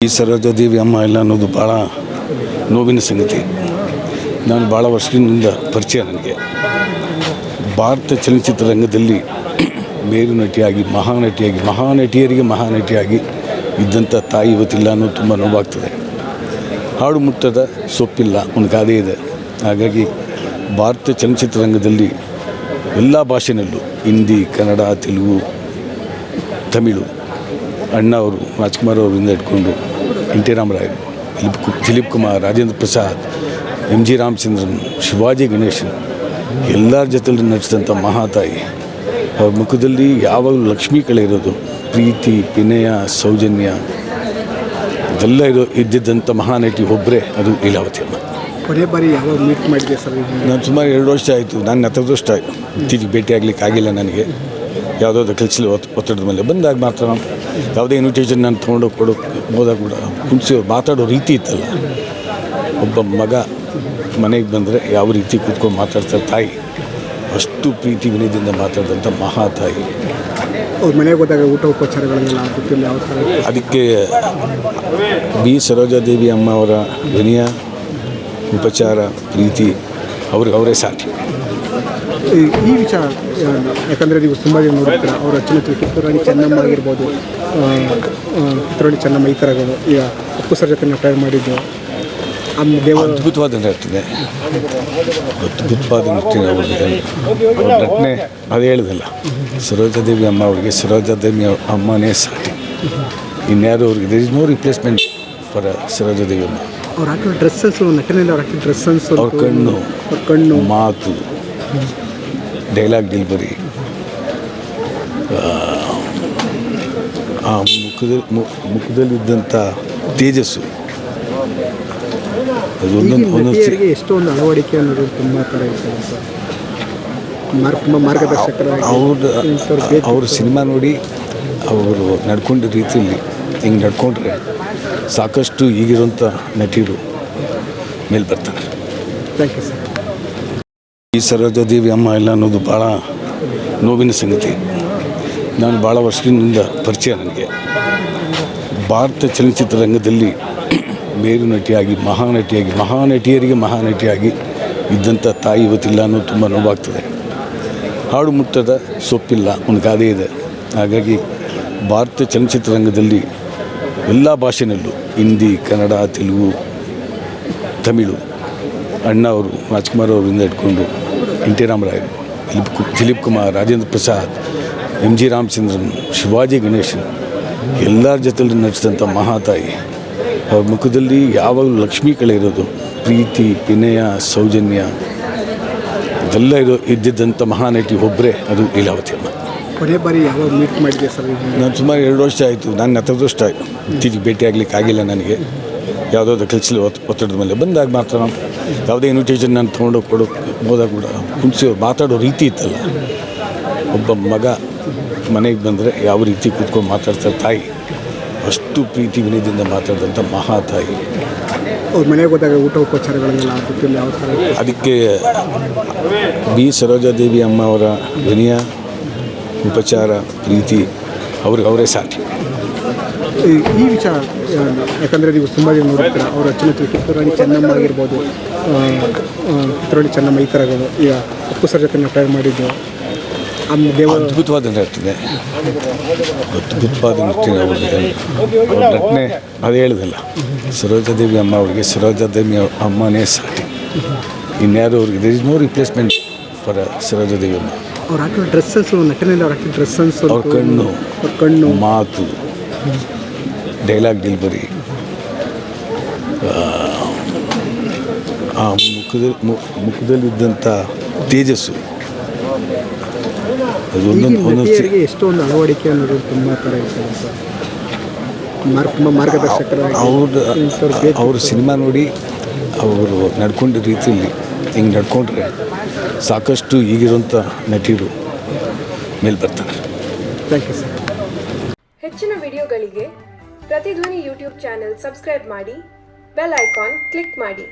ಈ ಸರೋಜಾದೇವಿ ಅಮ್ಮ ಇಲ್ಲ ಅನ್ನೋದು ಭಾಳ ನೋವಿನ ಸಂಗತಿ. ನಾನು ಭಾಳ ವರ್ಷದಿಂದ ಪರಿಚಯ ನನಗೆ. ಭಾರತ ಚಲನಚಿತ್ರ ರಂಗದಲ್ಲಿ ಮೇರು ನಟಿಯಾಗಿ ಮಹಾನಟಿಯರಿಗೆ ಮಹಾನಟಿಯಾಗಿ ಇದ್ದಂಥ ತಾಯಿ ಇವತ್ತಿಲ್ಲ ಅನ್ನೋದು ತುಂಬ ನೋವಾಗ್ತದೆ. ಹಾಡು ಮುಟ್ಟದ ಸೊಪ್ಪಿಲ್ಲ ಒಂದು ಗಾದೆ ಇದೆ. ಹಾಗಾಗಿ ಭಾರತ ಚಲನಚಿತ್ರ ರಂಗದಲ್ಲಿ ಎಲ್ಲ ಭಾಷೆನಲ್ಲೂ ಹಿಂದಿ, ಕನ್ನಡ, ತೆಲುಗು, ತಮಿಳು, ಅಣ್ಣ ಅವರು, ರಾಜ್ಕುಮಾರ್ ಅವರಿಂದ ಇಟ್ಕೊಂಡು ಎನ್ ಟಿ ರಾಮರಾಯರು, ದಿಲೀಪ್ ಕುಮಾರ್, ರಾಜೇಂದ್ರ ಪ್ರಸಾದ್, ಎಂ ಜಿ ರಾಮಚಂದ್ರನ್, ಶಿವಾಜಿ ಗಣೇಶನ್ ಎಲ್ಲರ ಜೊತೆಯಲ್ಲಿ ನಟಿಸಿದಂಥ ಮಹಾತಾಯಿ. ಅವ್ರ ಮುಖದಲ್ಲಿ ಯಾವಾಗಲೂ ಲಕ್ಷ್ಮೀ ಕಳೆ ಇರೋದು, ಪ್ರೀತಿ, ವಿನಯ, ಸೌಜನ್ಯ ಇದೆಲ್ಲ ಇದ್ದಿದ್ದಂಥ ಮಹಾನಟಿ ಒಬ್ಬರೇ, ಅದು ಲೀಲಾವತಿ ಅಮ್ಮ. ಕೊನೆ ಬಾರಿ ಯಾವಾಗ ಮೀಟ್ ಮಾಡಿದೆ ಸರ್? ನಾನು ಸುಮಾರು 2 ವರ್ಷ ಆಯಿತು. ನಾನು 10 ವರ್ಷ ಆಯಿತು ಇತ್ತೀಚೆಗೆ ಭೇಟಿ ಆಗಲಿಕ್ಕೆ ಆಗಿಲ್ಲ ನನಗೆ. ಯಾವುದಾದ್ರು ಕೆಲಸದಲ್ಲಿ ಒತ್ತಡದ ಮೇಲೆ ಬಂದಾಗ ಮಾತ್ರ ಯಾವುದೇ ಇನ್ವಿಟೇಷನ್ ನಾನು ತೊಗೊಂಡೋಗಿ ಹೋದಾಗ ಕೂಡ ಕುಣಿಸಿ ಮಾತಾಡೋ ರೀತಿ ಇತ್ತಲ್ಲ. ಒಬ್ಬ ಮಗ ಮನೆಗೆ ಬಂದರೆ ಯಾವ ರೀತಿ ಕೂತ್ಕೊಂಡು ಮಾತಾಡ್ತಾರೆ ತಾಯಿ, ಅಷ್ಟು ಪ್ರೀತಿ ವಿನಯದಿಂದ ಮಾತಾಡಿದಂಥ ಮಹಾತಾಯಿ. ಅವ್ರ ಮನೆಗೆ ಹೋದಾಗ ಊಟ ಉಪಚಾರಗಳನ್ನೆಲ್ಲ ಆಗುತ್ತಿಲ್ಲ ಯಾವ ಥರ? ಅದಕ್ಕೆ ಬಿ ಸರೋಜಾದೇವಿ ಅಮ್ಮ ಅವರ ವಿನಯ, ಉಪಚಾರ, ಪ್ರೀತಿ ಅವರೇ ಸಾಟಿ. ಈ ವಿಚಾರ ಯಾಕಂದರೆ ನೀವು ತುಂಬ ಜನ ನೋಡ್ತೀರ, ಅವರ ಚಲನಚಿತ್ರ ಕಿತ್ತೂರಾಣಿ ಚೆನ್ನಮ್ಮ ಆಗಿರ್ಬೋದು, ಕಿತ್ತೂರಾಣಿ ಚೆನ್ನಮ್ಮ ಈ ಥರಗಳು ಈಗ ಅಪ್ಪು ಸರ್ ಜೊತೆ ಟ್ರೈ ಮಾಡಿದ್ದು ಅದ್ಭುತವಾದ ನಟನೆ, ಅವ್ರ ನಟನೆ ಅದು ಹೇಳಿದಲ್ಲ. ಸರೋಜಾದೇವಿ ಅಮ್ಮ ಅವರಿಗೆ ಸರೋಜಾದೇವಿ ಅಮ್ಮನೇ ಸಾಟಿ. ಇನ್ಯಾರು ಅವ್ರಿಗೆ there is no replacement for Saroja Devi ಅಮ್ಮ. ಅವ್ರು ಹಾಕಿರೋ ಡ್ರೆಸ್ಸನ್ಸು, ನಟನೆಯಲ್ಲಿ ಅವ್ರು ಹಾಕಿರೋ ಡ್ರೆಸ್ಸನ್ಸು, ಅವ್ರ ಕಣ್ಣು, ಮಾತು, ಡೈಲಾಗ್ ಡೆಲಿವರಿ, ಆ ಮುಖದಲ್ಲಿದ್ದಂಥ ತೇಜಸ್ಸು, ಅದು ಒಂದೊಂದು ಎಷ್ಟೊಂದು ಅಳವಡಿಕೆ ಅನ್ನೋದು ತುಂಬ ಥರ ಇದೆ ಸರ್. ತುಂಬ ಮಾರ್ಗದರ್ಶಕರಾಗಿ ಅವ್ರ ಸಿನಿಮಾ ನೋಡಿ ಅವರು ನಡ್ಕೊಂಡ ರೀತಿಯಲ್ಲಿ ಹಿಂಗೆ ನಡ್ಕೊಂಡ್ರೆ ಸಾಕಷ್ಟು ಈಗಿರೋಂಥ ನಟಿಯರು ಮೇಲೆ ಬರ್ತಾರೆ. Thank you sir. ಈ ಸರೋಜಾದೇವಿ ಅಮ್ಮ ಇಲ್ಲ ಅನ್ನೋದು ಭಾಳ ನೋವಿನ ಸಂಗತಿ. ನಾನು ಭಾಳ ವರ್ಷದಿಂದ ಪರಿಚಯ ನನಗೆ. ಭಾರತ ಚಲನಚಿತ್ರ ರಂಗದಲ್ಲಿ ಮೇರು ನಟಿಯಾಗಿ ಮಹಾನಟಿಯರಿಗೆ ಮಹಾನಟಿಯಾಗಿ ಇದ್ದಂಥ ತಾಯಿ ಇವತ್ತಿಲ್ಲ ಅನ್ನೋದು ತುಂಬ ನೋವಾಗ್ತದೆ. ಹಾಡು ಮುಟ್ಟದ ಸೊಪ್ಪಿಲ್ಲ ಒಂದು ಗಾದೆ ಇದೆ. ಹಾಗಾಗಿ ಭಾರತ ಚಲನಚಿತ್ರ ರಂಗದಲ್ಲಿ ಎಲ್ಲ ಭಾಷೆನಲ್ಲೂ ಹಿಂದಿ, ಕನ್ನಡ, ತೆಲುಗು, ತಮಿಳು, ಅಣ್ಣ ಅವರು, ರಾಜ್ಕುಮಾರ್ ಅವರಿಂದ ಇಟ್ಕೊಂಡು ಎನ್ ಟಿ ರಾಮರಾಯರು, ದಿಲೀಪ್ ಕುಮಾರ್, ರಾಜೇಂದ್ರ ಪ್ರಸಾದ್, ಎಂ ಜಿ ರಾಮಚಂದ್ರನ್, ಶಿವಾಜಿ ಗಣೇಶನ್ ಎಲ್ಲರ ಜೊತೆಯಲ್ಲಿ ನಟಿಸಿದಂಥ ಮಹಾತಾಯಿ. ಅವ್ರ ಮುಖದಲ್ಲಿ ಯಾವಾಗಲೂ ಲಕ್ಷ್ಮೀ ಕಳೆ ಇರೋದು, ಪ್ರೀತಿ, ವಿನಯ, ಸೌಜನ್ಯ ಇದೆಲ್ಲ ಇದ್ದಿದ್ದಂಥ ಮಹಾನಟಿ ಒಬ್ಬರೇ, ಅದು ಲೀಲಾವತಿ ಅಮ್ಮ. ಕೊನೆ ಬಾರಿ ಯಾವಾಗ ಮೀಟ್ ಮಾಡಿದೆ ಸರ್? ನಾನು ಸುಮಾರು 2 ವರ್ಷ ಆಯಿತು. ನಾನು 10 ವರ್ಷ ಆಯಿತು ಇತ್ತೀಚೆಗೆ ಭೇಟಿ ಆಗಲಿಕ್ಕೆ ಆಗಿಲ್ಲ ನನಗೆ. ಯಾವುದಾದ್ರು ಕೆಲಸದಲ್ಲಿ ಒತ್ತಡದ ಮೇಲೆ ಬಂದಾಗ ಮಾತ್ರ ಯಾವುದೇ ಇನ್ವಿಟೇಷನ್ ನಾನು ತೊಗೊಂಡೋಗಿ ಹೋದಾಗ ಕೂಡ ಕುಣಿಸಿ ಮಾತಾಡೋ ರೀತಿ ಇತ್ತಲ್ಲ. ಒಬ್ಬ ಮಗ ಮನೆಗೆ ಬಂದರೆ ಯಾವ ರೀತಿ ಕೂತ್ಕೊಂಡು ಮಾತಾಡ್ತಾರೆ ತಾಯಿ, ಅಷ್ಟು ಪ್ರೀತಿ ವಿನಯದಿಂದ ಮಾತಾಡಿದಂಥ ಮಹಾತಾಯಿ. ಅವ್ರ ಮನೆಗೆ ಹೋದಾಗ ಊಟ ಉಪಚಾರಗಳನ್ನೆಲ್ಲ ಆಗುತ್ತಿಲ್ಲ ಯಾವ ಥರ? ಅದಕ್ಕೆ ಬಿ ಸರೋಜಾದೇವಿ ಅಮ್ಮ ಅವರ ವಿನಯ, ಉಪಚಾರ, ಪ್ರೀತಿ ಅವರೇ ಸಾಟಿ. ಈ ವಿಚಾರ ಯಾಕಂದರೆ ನೀವು ತುಂಬ ಜನ ನೋಡ್ತೀರ, ಅವರ ಚಲನಚಿತ್ರ ಕಿತ್ತೂರಾಣಿ ಚೆನ್ನಮ್ಮ ಆಗಿರ್ಬೋದು, ಕಿತ್ತೂರಾಣಿ ಚೆನ್ನಮ್ಮ ಈ ಥರಗಳು ಈಗ ಅಪ್ಪು ಸರ್ ಜೊತೆ ಟ್ರೈ ಮಾಡಿದ್ದು ಅದ್ಭುತವಾದ ನಟನೆ, ಅವ್ರ ನಟನೆ ಅದು ಹೇಳಿದಲ್ಲ. ಸರೋಜಾದೇವಿ ಅಮ್ಮ ಅವರಿಗೆ ಸರೋಜಾದೇವಿ ಅಮ್ಮನೇ ಸಾಟಿ. ಇನ್ಯಾರು ಅವ್ರಿಗೆ there is no replacement for Saroja Devi ಅಮ್ಮ. ಅವ್ರು ಹಾಕಿರೋ ಡ್ರೆಸ್ಸನ್ಸು, ನಟನೆಯಲ್ಲಿ ಅವ್ರು ಹಾಕಿರೋ ಡ್ರೆಸ್ಸನ್ಸು, ಅವ್ರ ಕಣ್ಣು, ಮಾತು, ಡೈಲಾಗ್ ಡೆಲಿವರಿ, ಆ ಮುಖದಲ್ಲಿದ್ದಂಥ ತೇಜಸ್ಸು, ಅದು ಒಂದೊಂದು ಎಷ್ಟೊಂದು ಅಳವಡಿಕೆ ಅನ್ನೋದು ತುಂಬ ಥರ ಇದೆ ಸರ್. ತುಂಬ ಮಾರ್ಗದರ್ಶಕರಾಗಿ ಅವ್ರ ಸಿನಿಮಾ ನೋಡಿ ಅವರು ನಡ್ಕೊಂಡ ರೀತಿಯಲ್ಲಿ ಹಿಂಗೆ ನಡ್ಕೊಂಡ್ರೆ ಸಾಕಷ್ಟು ಈಗಿರೋಂಥ ನಟಿಯರು ಮೇಲೆ ಬರ್ತಾರೆ. Thank you sir. ಹೆಚ್ಚಿನ ವಿಡಿಯೋಗಳಿಗೆ ಪ್ರತಿಧ್ವನಿ ಯೂಟ್ಯೂಬ್ ಚಾನೆಲ್ ಸಬ್ಸ್ಕ್ರೈಬ್ ಮಾಡಿ, ಬೆಲ್ ಐಕಾನ್ ಕ್ಲಿಕ್ ಮಾಡಿ.